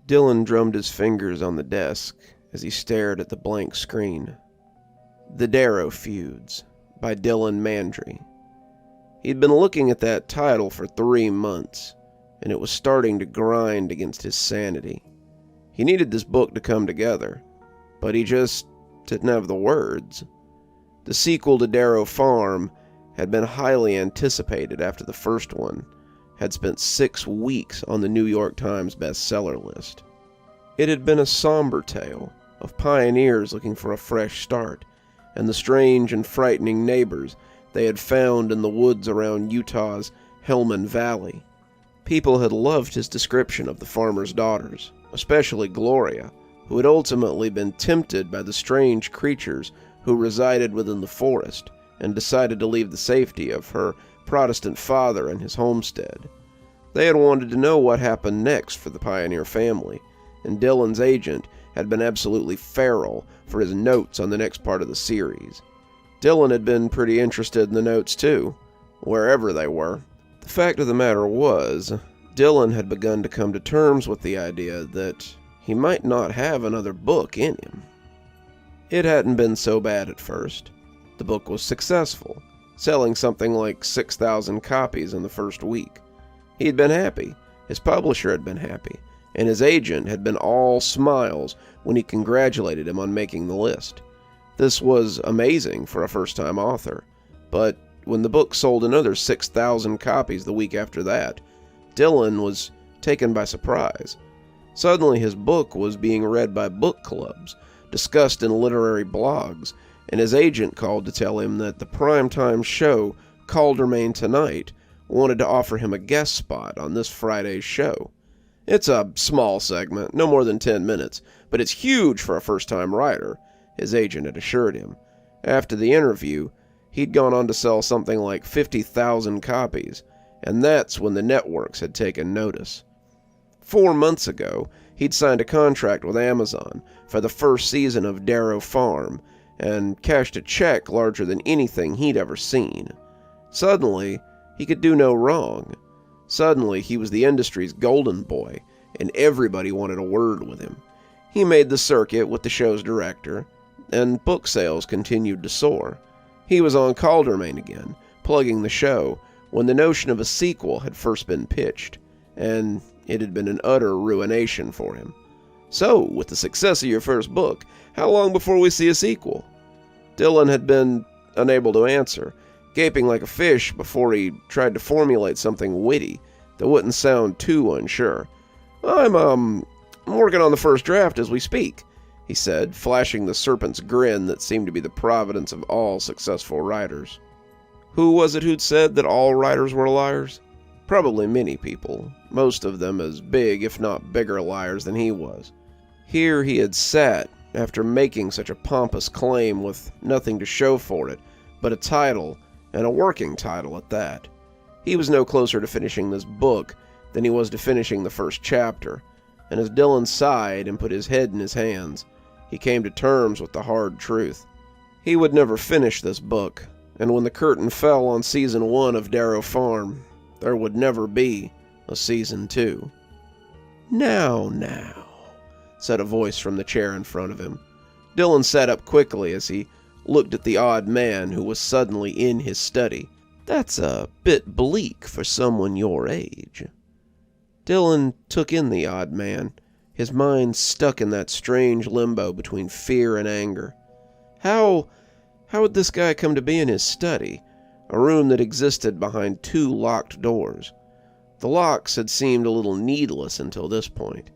Dylan drummed his fingers on the desk as he stared at the blank screen. The Darrow Feuds by Dylan Mandry. He'd been looking at that title for 3 months, and it was starting to grind against his sanity. He needed this book to come together, but he just didn't have the words. The sequel to Darrow Farm had been highly anticipated after the first one had spent 6 weeks on the New York Times bestseller list. It had been a somber tale of pioneers looking for a fresh start, and the strange and frightening neighbors they had found in the woods around Utah's Hellman Valley. People had loved his description of the farmer's daughters, especially Gloria, who had ultimately been tempted by the strange creatures who resided within the forest and decided to leave the safety of her Protestant father and his homestead. They had wanted to know what happened next for the pioneer family, and Dylan's agent had been absolutely feral for his notes on the next part of the series. Dylan had been pretty interested in the notes too, wherever they were. The fact of the matter was, Dylan had begun to come to terms with the idea that he might not have another book in him. It hadn't been so bad at first. The book was successful, selling something like 6,000 copies in the first week. He had been happy, his publisher had been happy, and his agent had been all smiles when he congratulated him on making the list. This was amazing for a first-time author, but when the book sold another 6,000 copies the week after that, Dylan was taken by surprise. Suddenly his book was being read by book clubs, discussed in literary blogs, and his agent called to tell him that the primetime show Caldermain Tonight wanted to offer him a guest spot on this Friday's show. It's a small segment, no more than 10 minutes, but it's huge for a first-time writer, his agent had assured him. After the interview, he'd gone on to sell something like 50,000 copies, and that's when the networks had taken notice. 4 months ago, he'd signed a contract with Amazon for the first season of Darrow Farm, and cashed a check larger than anything he'd ever seen. Suddenly, he could do no wrong. Suddenly, he was the industry's golden boy, and everybody wanted a word with him. He made the circuit with the show's director, and book sales continued to soar. He was on Caldermain again, plugging the show, when the notion of a sequel had first been pitched, and it had been an utter ruination for him. "So, with the success of your first book, how long before we see a sequel?" Dylan had been unable to answer, gaping like a fish before he tried to formulate something witty that wouldn't sound too unsure. I'm working on the first draft as we speak," he said, flashing the serpent's grin that seemed to be the providence of all successful writers. Who was it who'd said that all writers were liars? Probably many people, most of them as big, if not bigger liars than he was. Here he had sat, after making such a pompous claim with nothing to show for it, but a title, and a working title at that. He was no closer to finishing this book than he was to finishing the first chapter, and as Dylan sighed and put his head in his hands, he came to terms with the hard truth. He would never finish this book, and when the curtain fell on Season 1 of Darrow Farm, there would never be a Season 2. Now, said a voice from the chair in front of him. Dylan sat up quickly as he looked at the odd man who was suddenly in his study. "That's a bit bleak for someone your age." Dylan took in the odd man, his mind stuck in that strange limbo between fear and anger. How had this guy come to be in his study, a room that existed behind 2 locked doors? The locks had seemed a little needless until this point.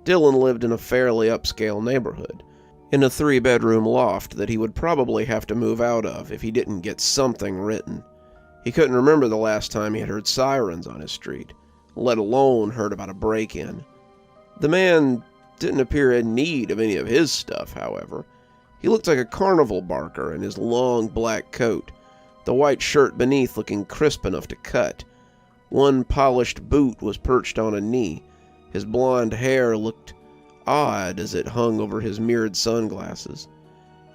Dylan lived in a fairly upscale neighborhood, in a 3-bedroom loft that he would probably have to move out of if he didn't get something written. He couldn't remember the last time he had heard sirens on his street, let alone heard about a break-in. The man didn't appear in need of any of his stuff, however. He looked like a carnival barker in his long black coat, the white shirt beneath looking crisp enough to cut. One polished boot was perched on a knee. His blonde hair looked odd as it hung over his mirrored sunglasses.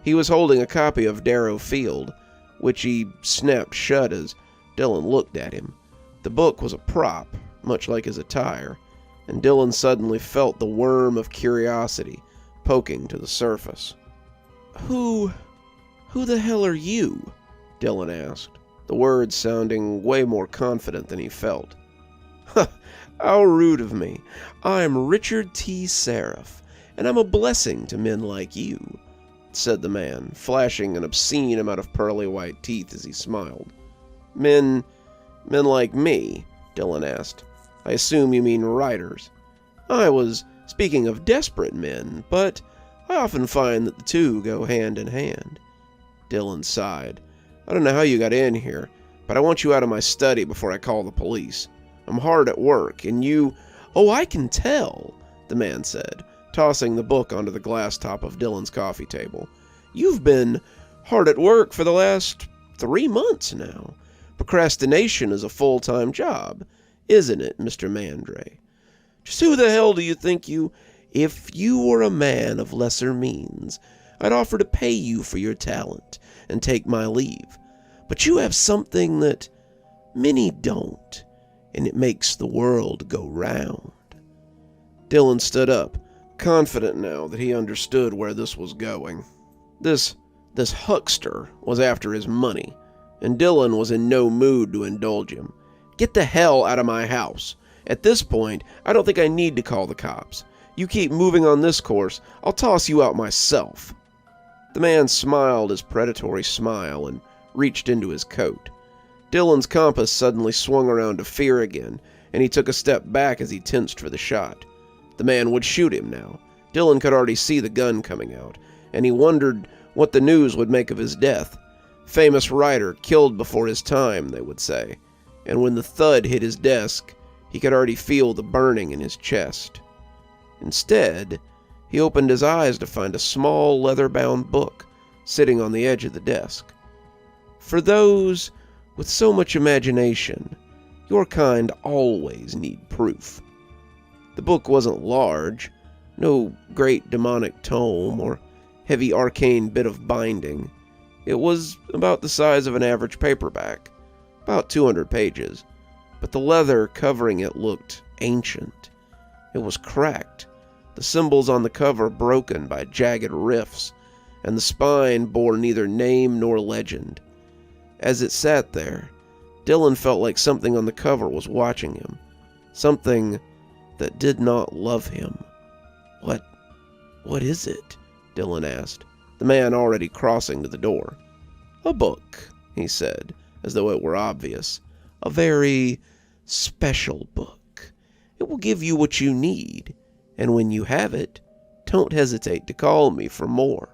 He was holding a copy of Darrow Field, which he snapped shut as Dylan looked at him. The book was a prop, much like his attire. and Dylan suddenly felt the worm of curiosity poking to the surface. Who the hell are you?" Dylan asked, the words sounding way more confident than he felt. "How rude of me. I'm Richard T. Seraph, and I'm a blessing to men like you," said the man, flashing an obscene amount of pearly white teeth as he smiled. Men like me?" Dylan asked. "I assume you mean writers." "I was speaking of desperate men, but I often find that the two go hand in hand." Dylan sighed. "I don't know how you got in here, but I want you out of my study before I call the police. I'm hard at work, and you—" "Oh, I can tell," the man said, tossing the book onto the glass top of Dylan's coffee table. "You've been hard at work for the last 3 months now. Procrastination is a full-time job, isn't it, Mr. Mandray? Just who the hell do you think you— If you were a man of lesser means, I'd offer to pay you for your talent and take my leave. But you have something that many don't, and it makes the world go round." Dylan stood up, confident now that he understood where this was going. This huckster was after his money, and Dylan was in no mood to indulge him. "Get the hell out of my house. At this point, I don't think I need to call the cops. You keep moving on this course, I'll toss you out myself." The man smiled his predatory smile and reached into his coat. Dylan's compass suddenly swung around to fear again, and he took a step back as he tensed for the shot. The man would shoot him now. Dylan could already see the gun coming out, and he wondered what the news would make of his death. Famous writer killed before his time, they would say. And when the thud hit his desk, he could already feel the burning in his chest. Instead, he opened his eyes to find a small leather-bound book sitting on the edge of the desk. "For those with so much imagination, your kind always need proof." The book wasn't large, no great demonic tome or heavy arcane bit of binding. It was about the size of an average paperback, about 200 pages, but the leather covering it looked ancient. It was cracked, the symbols on the cover broken by jagged rifts, and the spine bore neither name nor legend. As it sat there, Dylan felt like something on the cover was watching him, something that did not love him. What is it?" Dylan asked, the man already crossing to the door. "A book," he said, as though it were obvious. "A very special book. It will give you what you need, and when you have it, don't hesitate to call me for more."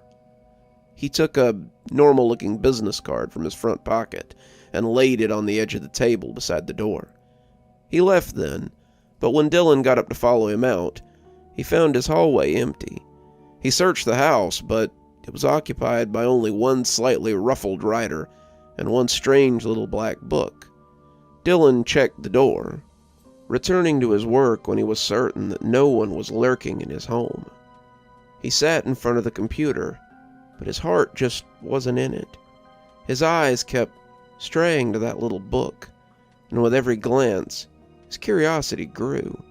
He took a normal-looking business card from his front pocket and laid it on the edge of the table beside the door. He left then, but when Dylan got up to follow him out, he found his hallway empty. He searched the house, but it was occupied by only one slightly ruffled writer and one strange little black book. Dylan checked the door, returning to his work when he was certain that no one was lurking in his home. He sat in front of the computer, but his heart just wasn't in it. His eyes kept straying to that little book, and with every glance, his curiosity grew.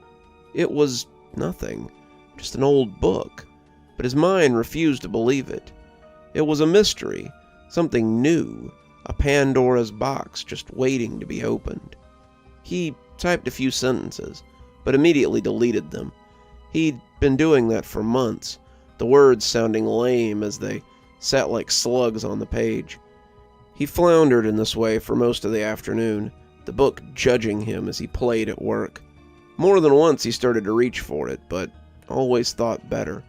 It was nothing, just an old book, but his mind refused to believe it. It was a mystery, something new, a Pandora's box just waiting to be opened. He typed a few sentences, but immediately deleted them. He'd been doing that for months, the words sounding lame as they sat like slugs on the page. He floundered in this way for most of the afternoon, the book judging him as he played at work. More than once he started to reach for it, but always thought better.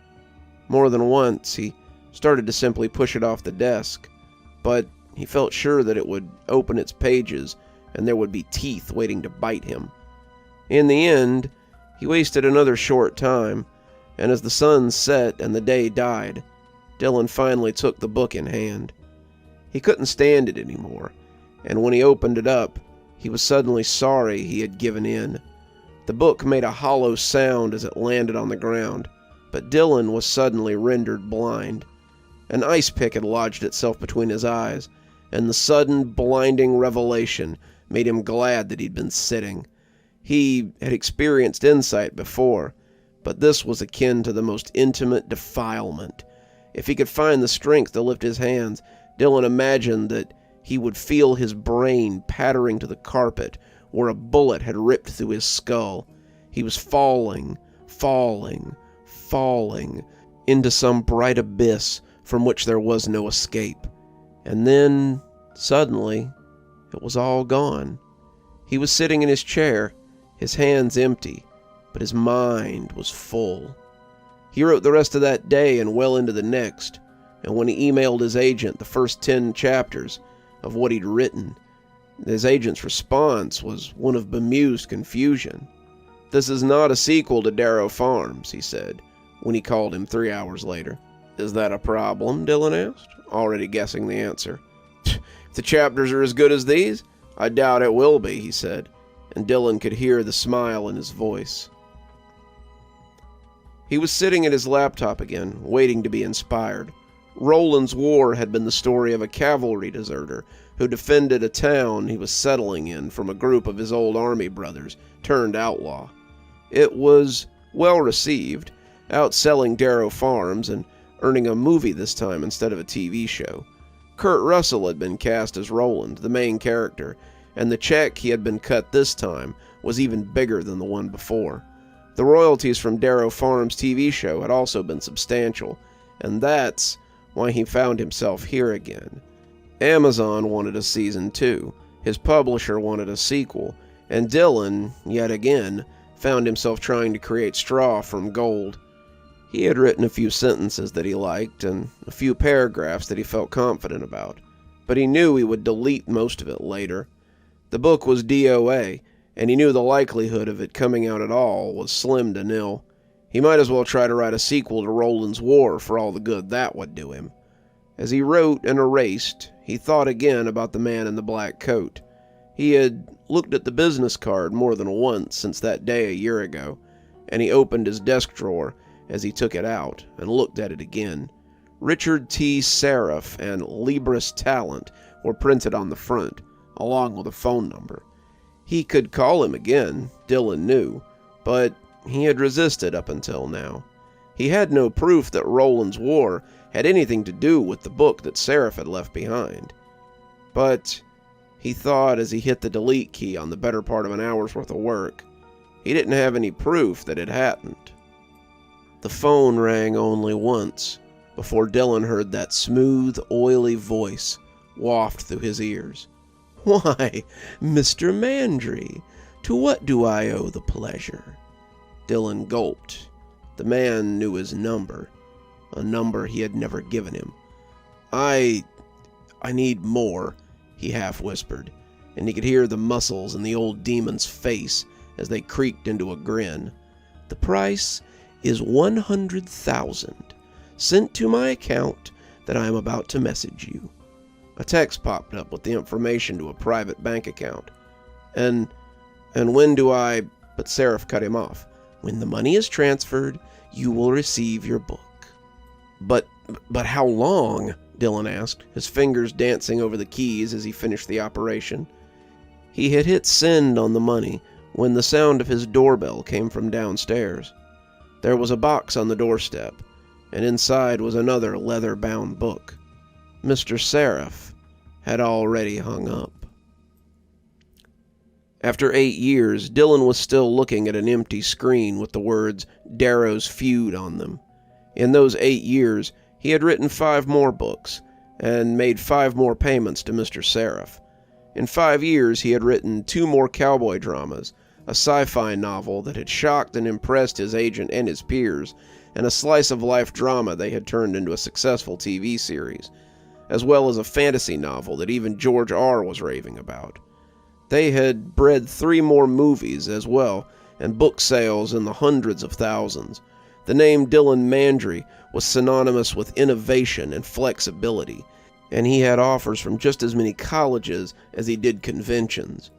More than once he started to simply push it off the desk, but he felt sure that it would open its pages and there would be teeth waiting to bite him. In the end, he wasted another short time, and as the sun set and the day died, Dylan finally took the book in hand. He couldn't stand it anymore, and when he opened it up, he was suddenly sorry he had given in. The book made a hollow sound as it landed on the ground, but Dylan was suddenly rendered blind. An ice pick had lodged itself between his eyes, and the sudden, blinding revelation made him glad that he'd been sitting. He had experienced insight before, but this was akin to the most intimate defilement. If he could find the strength to lift his hands, Dylan imagined that he would feel his brain pattering to the carpet where a bullet had ripped through his skull. He was falling into some bright abyss from which there was no escape. And then, suddenly, it was all gone. He was sitting in his chair, his hands empty, but his mind was full. He wrote the rest of that day and well into the next, and when he emailed his agent the first 10 chapters of what he'd written, his agent's response was one of bemused confusion. "This is not a sequel to Darrow Farms," he said, when he called him 3 hours later. "Is that a problem?" Dylan asked, already guessing the answer. "If the chapters are as good as these, I doubt it will be," he said, and Dylan could hear the smile in his voice. He was sitting at his laptop again, waiting to be inspired. Roland's War had been the story of a cavalry deserter who defended a town he was settling in from a group of his old army brothers turned outlaw. It was well received, outselling Darrow Farms and earning a movie this time instead of a TV show. Kurt Russell had been cast as Roland, the main character, and the check he had been cut this time was even bigger than the one before. The royalties from Darrow Farms' TV show had also been substantial, and that's why he found himself here again. Amazon wanted a season 2, his publisher wanted a sequel, and Dylan, yet again, found himself trying to create straw from gold. He had written a few sentences that he liked, and a few paragraphs that he felt confident about, but he knew he would delete most of it later. The book was DOA, and he knew the likelihood of it coming out at all was slim to nil. He might as well try to write a sequel to Roland's War for all the good that would do him. As he wrote and erased, he thought again about the man in the black coat. He had looked at the business card more than once since that day a year ago, and he opened his desk drawer as he took it out and looked at it again. Richard T. Seraph and Libris Talent were printed on the front, along with a phone number. He could call him again, Dylan knew, but he had resisted up until now. He had no proof that Roland's War had anything to do with the book that Seraph had left behind. But, he thought as he hit the delete key on the better part of an hour's worth of work, he didn't have any proof that it hadn't. The phone rang only once before Dylan heard that smooth, oily voice waft through his ears. "Why, Mr. Mandry, to what do I owe the pleasure?" Dylan gulped. The man knew his number, a number he had never given him. I need more," he half whispered, and he could hear the muscles in the old demon's face as they creaked into a grin. "The price is 100,000, sent to my account that I am about to message you." A text popped up with the information to a private bank account. And when do I... But Seraph cut him off. "When the money is transferred, you will receive your book." But how long?" Dylan asked, his fingers dancing over the keys as he finished the operation. He had hit send on the money when the sound of his doorbell came from downstairs. There was a box on the doorstep, and inside was another leather-bound book. Mr. Seraph had already hung up. After 8 years, Dylan was still looking at an empty screen with the words Darrow's Feud on them. In those 8 years, he had written 5 more books, and made 5 more payments to Mr. Seraph. In 5 years, he had written 2 more cowboy dramas, a sci-fi novel that had shocked and impressed his agent and his peers, and a slice-of-life drama they had turned into a successful TV series, as well as a fantasy novel that even George R. was raving about. They had bred 3 more movies as well, and book sales in the hundreds of thousands. The name Dylan Mandry was synonymous with innovation and flexibility, and he had offers from just as many colleges as he did conventions.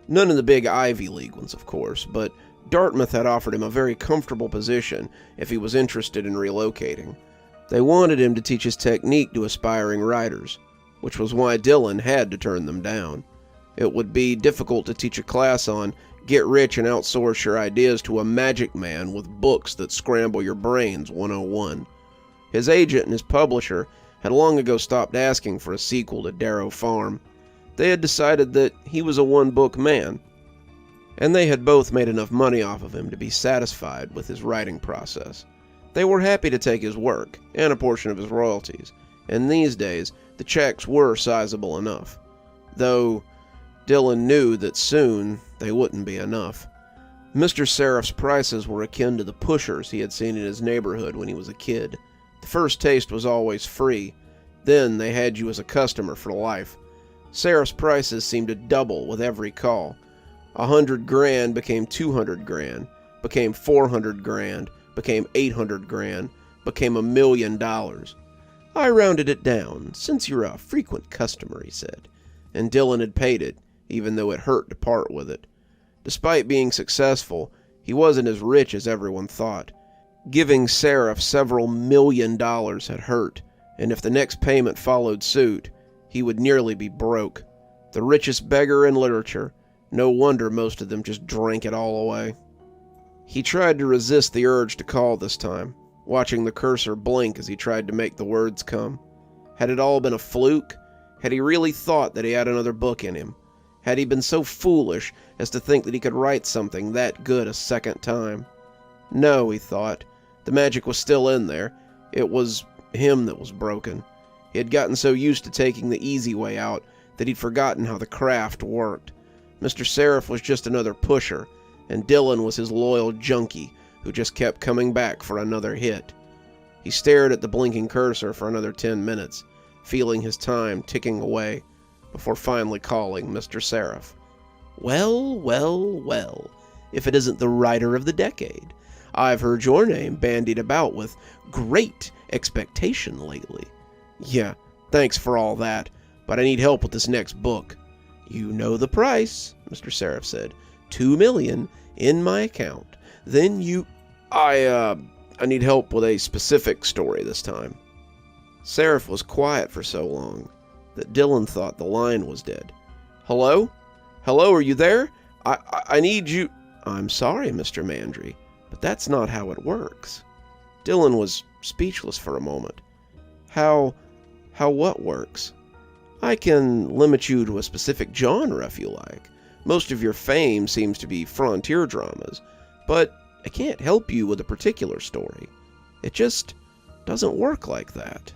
None of the big Ivy League ones, of course, but Dartmouth had offered him a very comfortable position if he was interested in relocating. They wanted him to teach his technique to aspiring writers, which was why Dylan had to turn them down. It would be difficult to teach a class on Get rich and outsource your ideas to a magic man with books that scramble your brains 101. His agent and his publisher had long ago stopped asking for a sequel to Darrow Farm. They had decided that he was a one-book man, and they had both made enough money off of him to be satisfied with his writing process. They were happy to take his work, and a portion of his royalties, and these days the checks were sizable enough. Though Dylan knew that soon they wouldn't be enough. Mr. Seraph's prices were akin to the pushers he had seen in his neighborhood when he was a kid. The first taste was always free, then they had you as a customer for life. Seraph's prices seemed to double with every call. 100 grand became 200 grand, became 400 grand, became 800 grand, became $1 million. I rounded it down, since you're a frequent customer, he said, and Dylan had paid it, even though it hurt to part with it. Despite being successful, he wasn't as rich as everyone thought. Giving Seraph several $1 million had hurt, and if the next payment followed suit, he would nearly be broke. The richest beggar in literature. No wonder most of them just drank it all away. He tried to resist the urge to call this time, watching the cursor blink as he tried to make the words come. Had it all been a fluke? Had he really thought that he had another book in him? Had he been so foolish as to think that he could write something that good a second time? No, he thought. The magic was still in there. It was him that was broken. He had gotten so used to taking the easy way out that he'd forgotten how the craft worked. Mr. Seraph was just another pusher, and Dylan was his loyal junkie who just kept coming back for another hit. He stared at the blinking cursor for another 10 minutes, feeling his time ticking away, before finally calling Mr. Seraph. Well, well, well, if it isn't the writer of the decade. I've heard your name bandied about with great expectation lately. Yeah, thanks for all that, but I need help with this next book. You know the price, Mr. Seraph said. $2 million in my account. Then you... I need help with a specific story this time. Seraph was quiet for so long that Dylan thought the line was dead. Hello? Hello, are you there? I need you... I'm sorry, Mr. Mandry, but that's not how it works. Dylan was speechless for a moment. How what works? I can limit you to a specific genre if you like. Most of your fame seems to be frontier dramas, but I can't help you with a particular story. It just doesn't work like that.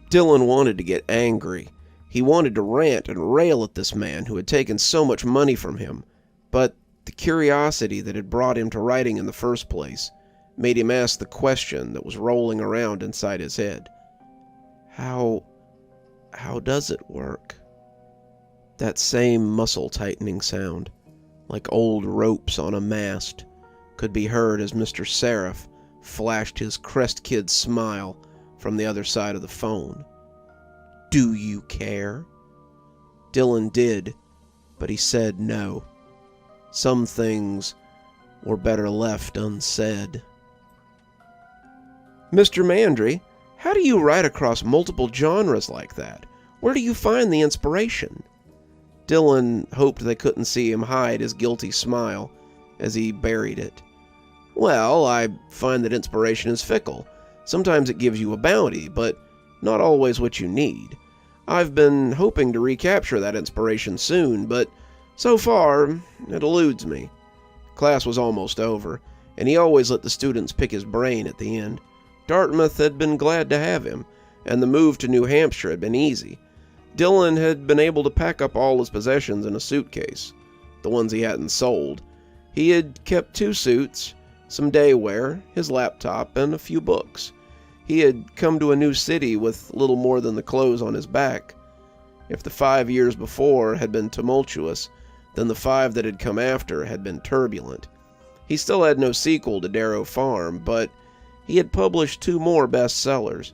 Dylan wanted to get angry. He wanted to rant and rail at this man who had taken so much money from him, but the curiosity that had brought him to writing in the first place made him ask the question that was rolling around inside his head. How does it work? That same muscle-tightening sound, like old ropes on a mast, could be heard as Mr. Seraph flashed his crest-kid smile from the other side of the phone. Do you care? Dylan did, but he said no. Some things were better left unsaid. Mr. Mandry, how do you write across multiple genres like that? Where do you find the inspiration? Dylan hoped they couldn't see him hide his guilty smile as he buried it. Well, I find that inspiration is fickle. Sometimes it gives you a bounty, but not always what you need. I've been hoping to recapture that inspiration soon, but so far, it eludes me. Class was almost over, and he always let the students pick his brain at the end. Dartmouth had been glad to have him, and the move to New Hampshire had been easy. Dylan had been able to pack up all his possessions in a suitcase, the ones he hadn't sold. He had kept 2 suits, some day wear, his laptop, and a few books. He had come to a new city with little more than the clothes on his back. If the 5 years before had been tumultuous, then the 5 that had come after had been turbulent. He still had no sequel to Darrow Farm, but he had published 2 more bestsellers.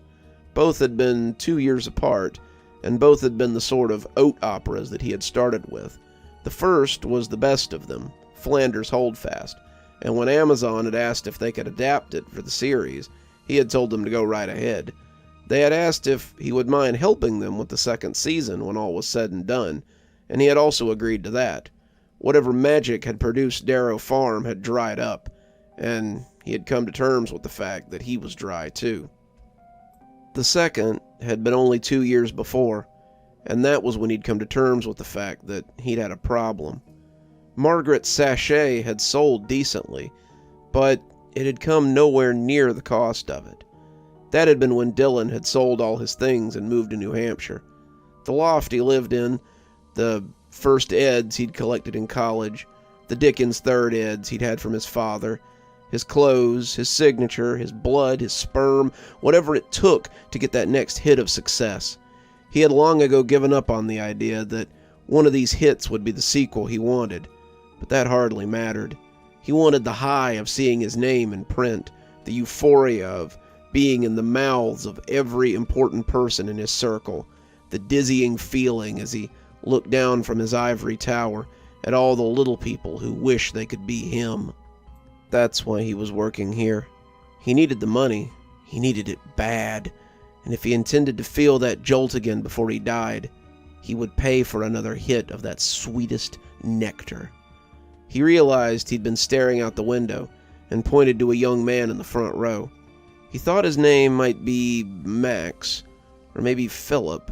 Both had been 2 years apart, and both had been the sort of oat operas that he had started with. The first was the best of them, Flanders Holdfast, and when Amazon had asked if they could adapt it for the series, he had told them to go right ahead. They had asked if he would mind helping them with the second season when all was said and done, and he had also agreed to that. Whatever magic had produced Darrow Farm had dried up, and he had come to terms with the fact that he was dry too. The second had been only 2 years before, and that was when he'd come to terms with the fact that he'd had a problem. Margaret's sachet had sold decently, but it had come nowhere near the cost of it. That had been when Dylan had sold all his things and moved to New Hampshire. The loft he lived in, the first eds he'd collected in college, the Dickens third eds he'd had from his father, his clothes, his signature, his blood, his sperm, whatever it took to get that next hit of success. He had long ago given up on the idea that one of these hits would be the sequel he wanted, but that hardly mattered. He wanted the high of seeing his name in print, the euphoria of being in the mouths of every important person in his circle, the dizzying feeling as he looked down from his ivory tower at all the little people who wished they could be him. That's why he was working here. He needed the money. He needed it bad. And if he intended to feel that jolt again before he died, he would pay for another hit of that sweetest nectar. He realized he'd been staring out the window and pointed to a young man in the front row. He thought his name might be Max, or maybe Philip,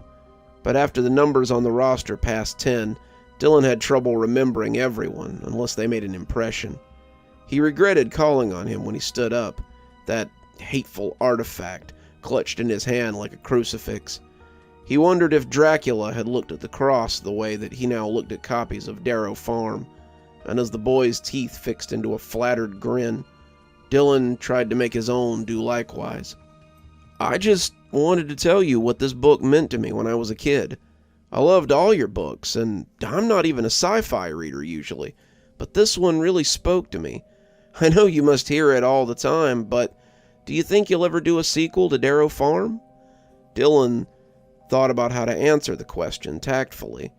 but after the numbers on the roster passed 10, Dylan had trouble remembering everyone unless they made an impression. He regretted calling on him when he stood up, that hateful artifact clutched in his hand like a crucifix. He wondered if Dracula had looked at the cross the way that he now looked at copies of Darrow Farm, and as the boy's teeth fixed into a flattered grin, Dylan tried to make his own do likewise. "I just wanted to tell you what this book meant to me when I was a kid. I loved all your books, and I'm not even a sci-fi reader usually, but this one really spoke to me. I know you must hear it all the time, but do you think you'll ever do a sequel to Darrow Farm?" Dylan thought about how to answer the question tactfully,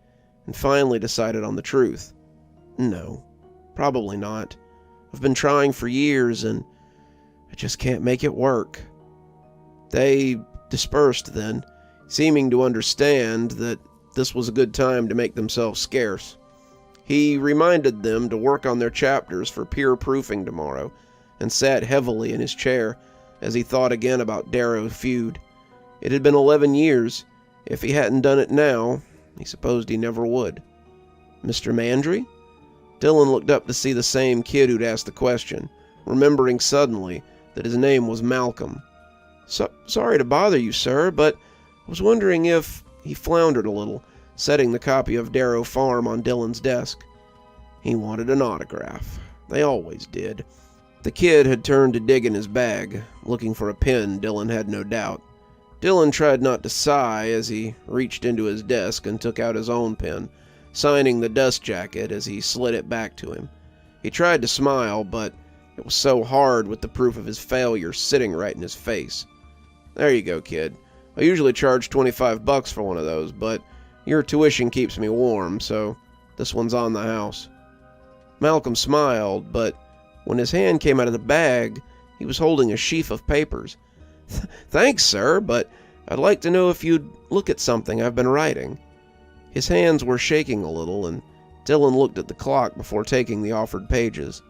and finally decided on the truth. No, probably not. I've been trying for years, and I just can't make it work. They dispersed then, seeming to understand that this was a good time to make themselves scarce. He reminded them to work on their chapters for peer-proofing tomorrow, and sat heavily in his chair as he thought again about Darrow's feud. It had been 11 years. If he hadn't done it now, he supposed he never would. "Mr. Mandry?" Dylan looked up to see the same kid who'd asked the question, remembering suddenly that his name was Malcolm. Sorry to bother you, sir, but I was wondering if..." He floundered a little, setting the copy of Darrow Farm on Dylan's desk. He wanted an autograph. They always did. The kid had turned to dig in his bag, looking for a pen, Dylan had no doubt. Dylan tried not to sigh as he reached into his desk and took out his own pen, signing the dust jacket as he slid it back to him. He tried to smile, but it was so hard with the proof of his failure sitting right in his face. "There you go, kid. I usually charge $25 for one of those, but your tuition keeps me warm, so this one's on the house." Malcolm smiled, but when his hand came out of the bag, he was holding a sheaf of papers. "Thanks, sir, but I'd like to know if you'd look at something I've been writing." His hands were shaking a little, and Dylan looked at the clock before taking the offered pages.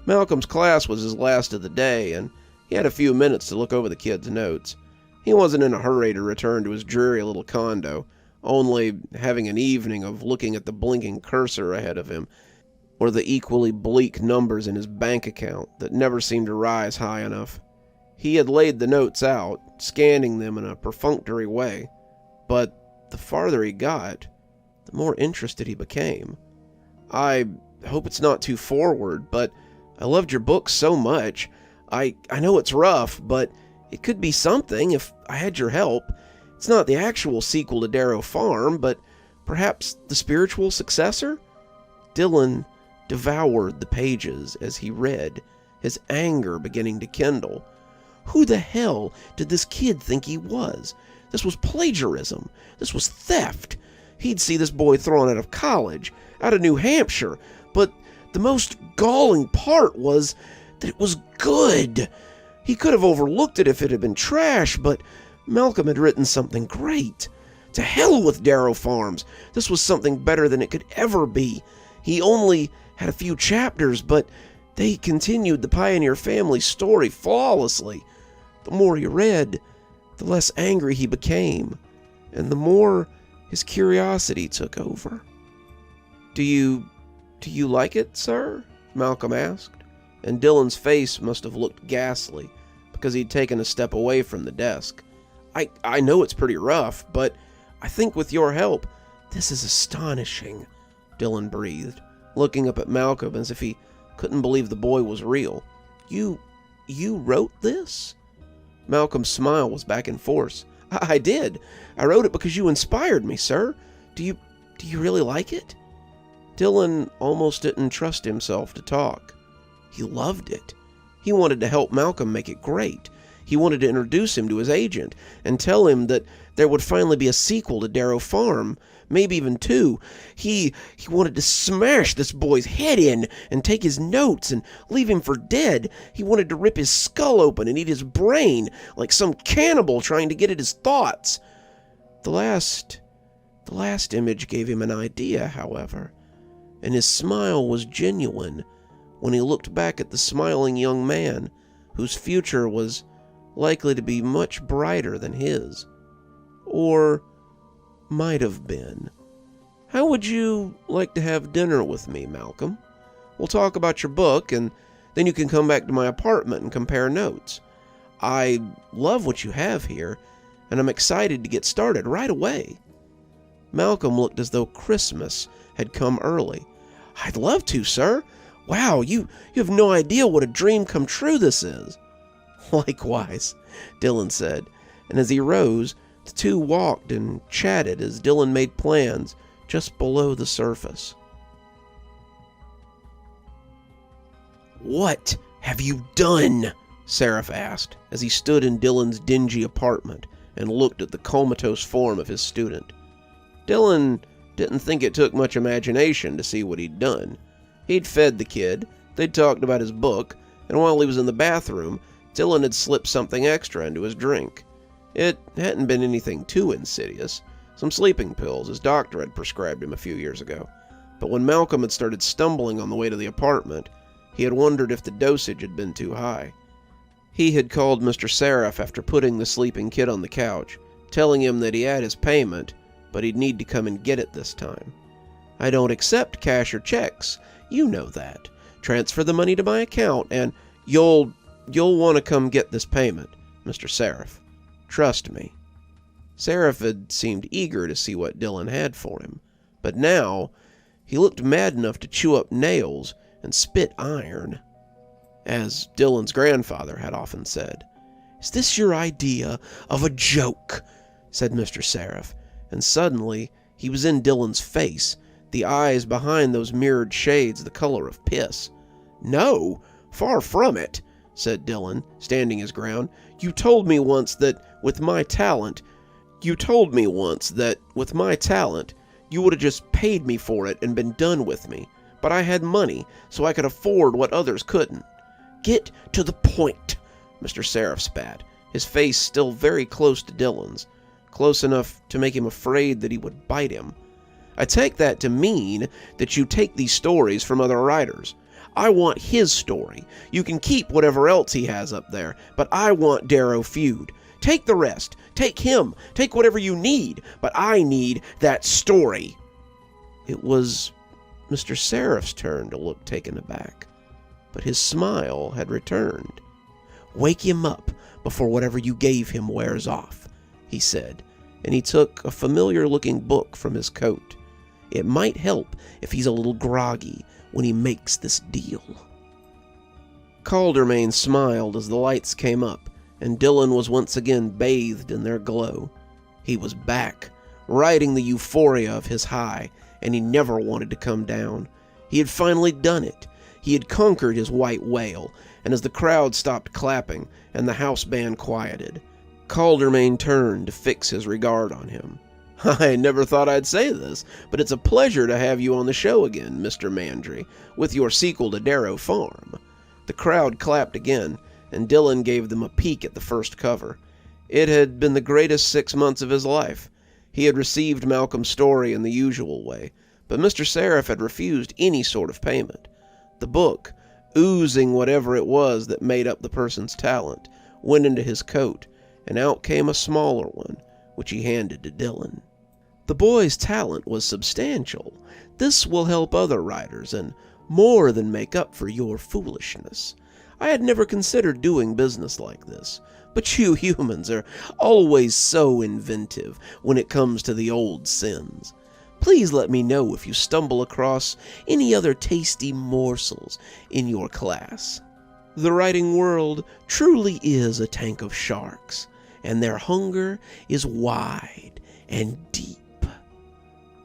Malcolm's class was his last of the day, and he had a few minutes to look over the kid's notes. He wasn't in a hurry to return to his dreary little condo, only having an evening of looking at the blinking cursor ahead of him, or the equally bleak numbers in his bank account that never seemed to rise high enough. He had laid the notes out, scanning them in a perfunctory way, but the farther he got, the more interested he became. "I hope it's not too forward, but I loved your book so much. I know it's rough, but it could be something if I had your help. It's not the actual sequel to Darrow Farm, but perhaps the spiritual successor?" Dylan devoured the pages as he read, his anger beginning to kindle. Who the hell did this kid think he was? This was plagiarism. This was theft. He'd see this boy thrown out of college, out of New Hampshire, but the most galling part was that it was good. He could have overlooked it if it had been trash, but Malcolm had written something great. To hell with Darrow Farms. This was something better than it could ever be. He only had a few chapters, but they continued the Pioneer family story flawlessly. The more he read, the less angry he became, and the more his curiosity took over. Do you like it, sir?" Malcolm asked, and Dylan's face must have looked ghastly because he'd taken a step away from the desk. I know it's pretty rough, but I think with your help, this is astonishing," Dylan breathed, looking up at Malcolm as if he couldn't believe the boy was real. You wrote this?" Malcolm's smile was back in force. I did. I wrote it because you inspired me, sir. Do you really like it?" Dylan almost didn't trust himself to talk. He loved it. He wanted to help Malcolm make it great. He wanted to introduce him to his agent and tell him that there would finally be a sequel to Darrow Farm, maybe even 2. He wanted to smash this boy's head in and take his notes and leave him for dead. He wanted to rip his skull open and eat his brain like some cannibal trying to get at his thoughts. The last image gave him an idea, however, and his smile was genuine when he looked back at the smiling young man whose future was likely to be much brighter than his. Or might have been. "How would you like to have dinner with me, Malcolm? We'll talk about your book, and then you can come back to my apartment and compare notes. I love what you have here, and I'm excited to get started right away." Malcolm looked as though Christmas had come early. "I'd love to, sir. Wow, you have no idea what a dream come true this is." "Likewise," Dylan said, and as he rose, the two walked and chatted as Dylan made plans just below the surface. "What have you done?" Seraph asked as he stood in Dylan's dingy apartment and looked at the comatose form of his student. Dylan didn't think it took much imagination to see what he'd done. He'd fed the kid, they'd talked about his book, and while he was in the bathroom, Dylan had slipped something extra into his drink. It hadn't been anything too insidious, some sleeping pills his doctor had prescribed him a few years ago. But when Malcolm had started stumbling on the way to the apartment, he had wondered if the dosage had been too high. He had called Mr. Seraph after putting the sleeping kid on the couch, telling him that he had his payment, but he'd need to come and get it this time. "I don't accept cash or checks. You know that. Transfer the money to my account, and you'll want to come get this payment, Mr. Seraph. Trust me." Seraph had seemed eager to see what Dylan had for him, but now he looked mad enough to chew up nails and spit iron. As Dylan's grandfather had often said, "Is this your idea of a joke?" said Mr. Seraph, and suddenly he was in Dylan's face, the eyes behind those mirrored shades the color of piss. "No, far from it," said Dylan, standing his ground. You told me once that with my talent, you would have just paid me for it and been done with me. But I had money, so I could afford what others couldn't." "Get to the point," Mr. Seraph spat, his face still very close to Dylan's, close enough to make him afraid that he would bite him. "I take that to mean that you take these stories from other writers. I want his story. You can keep whatever else he has up there, but I want Darrow Feud. Take the rest. Take him. Take whatever you need, but I need that story." It was Mr. Seraph's turn to look taken aback, but his smile had returned. "Wake him up before whatever you gave him wears off," he said, and he took a familiar-looking book from his coat. "It might help if he's a little groggy when he makes this deal." Caldermain smiled as the lights came up, and Dylan was once again bathed in their glow. He was back, riding the euphoria of his high, and he never wanted to come down. He had finally done it. He had conquered his white whale, and as the crowd stopped clapping and the house band quieted, Caldermain turned to fix his regard on him. "I never thought I'd say this, but it's a pleasure to have you on the show again, Mr. Mandry, with your sequel to Darrow Farm." The crowd clapped again, and Dylan gave them a peek at the first cover. It had been the greatest 6 months of his life. He had received Malcolm's story in the usual way, but Mr. Seraph had refused any sort of payment. The book, oozing whatever it was that made up the person's talent, went into his coat, and out came a smaller one, which he handed to Dylan. The boy's talent was substantial. This will help other writers and more than make up for your foolishness. I had never considered doing business like this, but you humans are always so inventive when it comes to the old sins. Please let me know if you stumble across any other tasty morsels in your class. The writing world truly is a tank of sharks, and their hunger is wide and deep.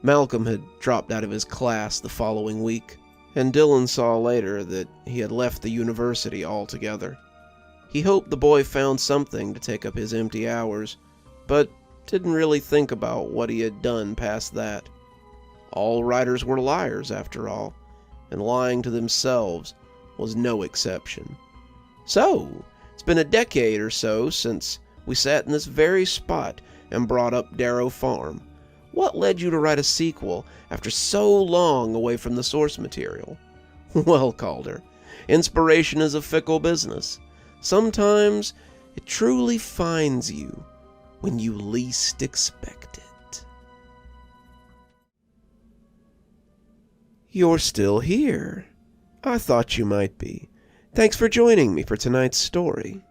Malcolm had dropped out of his class the following week, and Dylan saw later that he had left the university altogether. He hoped the boy found something to take up his empty hours, but didn't really think about what he had done past that. All writers were liars, after all, and lying to themselves was no exception. So, it's been a decade or so since we sat in this very spot and brought up Darrow Farm. What led you to write a sequel after so long away from the source material? Well, Calder, inspiration is a fickle business. Sometimes it truly finds you when you least expect it. You're still here. I thought you might be. Thanks for joining me for tonight's story.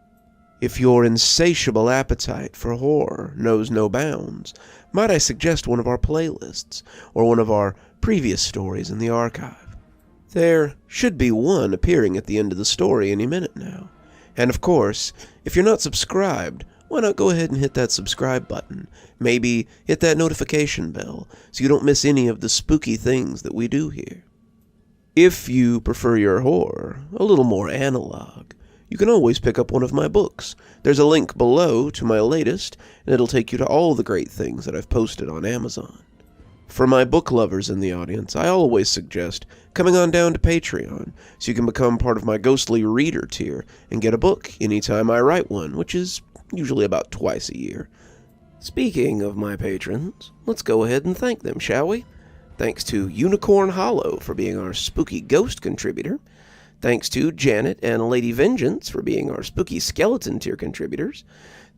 If your insatiable appetite for horror knows no bounds, might I suggest one of our playlists, or one of our previous stories in the archive? There should be one appearing at the end of the story any minute now. And of course, if you're not subscribed, why not go ahead and hit that subscribe button? Maybe hit that notification bell so you don't miss any of the spooky things that we do here. If you prefer your horror a little more analog, you can always pick up one of my books. There's a link below to my latest, and it'll take you to all the great things that I've posted on Amazon. For my book lovers in the audience, I always suggest coming on down to Patreon so you can become part of my ghostly reader tier and get a book anytime I write one, which is usually about twice a year. Speaking of my patrons, let's go ahead and thank them, shall we? Thanks to Unicorn Hollow for being our spooky ghost contributor. Thanks to Janet and Lady Vengeance for being our spooky skeleton tier contributors.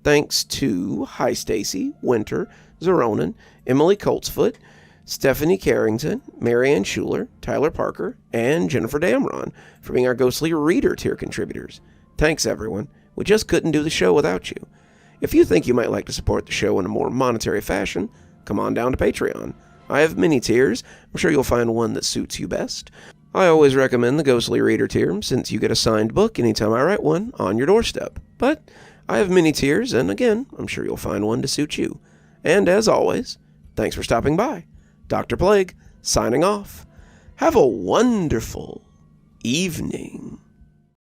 Thanks to Hi Stacy, Winter, Xaronan, Emily Coltsfoot, Stephanie Carrington, Marianne Schuler, Tyler Parker, and Jennifer Damron for being our ghostly reader tier contributors. Thanks, everyone. We just couldn't do the show without you. If you think you might like to support the show in a more monetary fashion, come on down to Patreon. I have many tiers. I'm sure you'll find one that suits you best. I always recommend the Ghostly Reader tier, since you get a signed book anytime I write one on your doorstep. But I have many tiers, and again, I'm sure you'll find one to suit you. And as always, thanks for stopping by. Dr. Plague, signing off. Have a wonderful evening.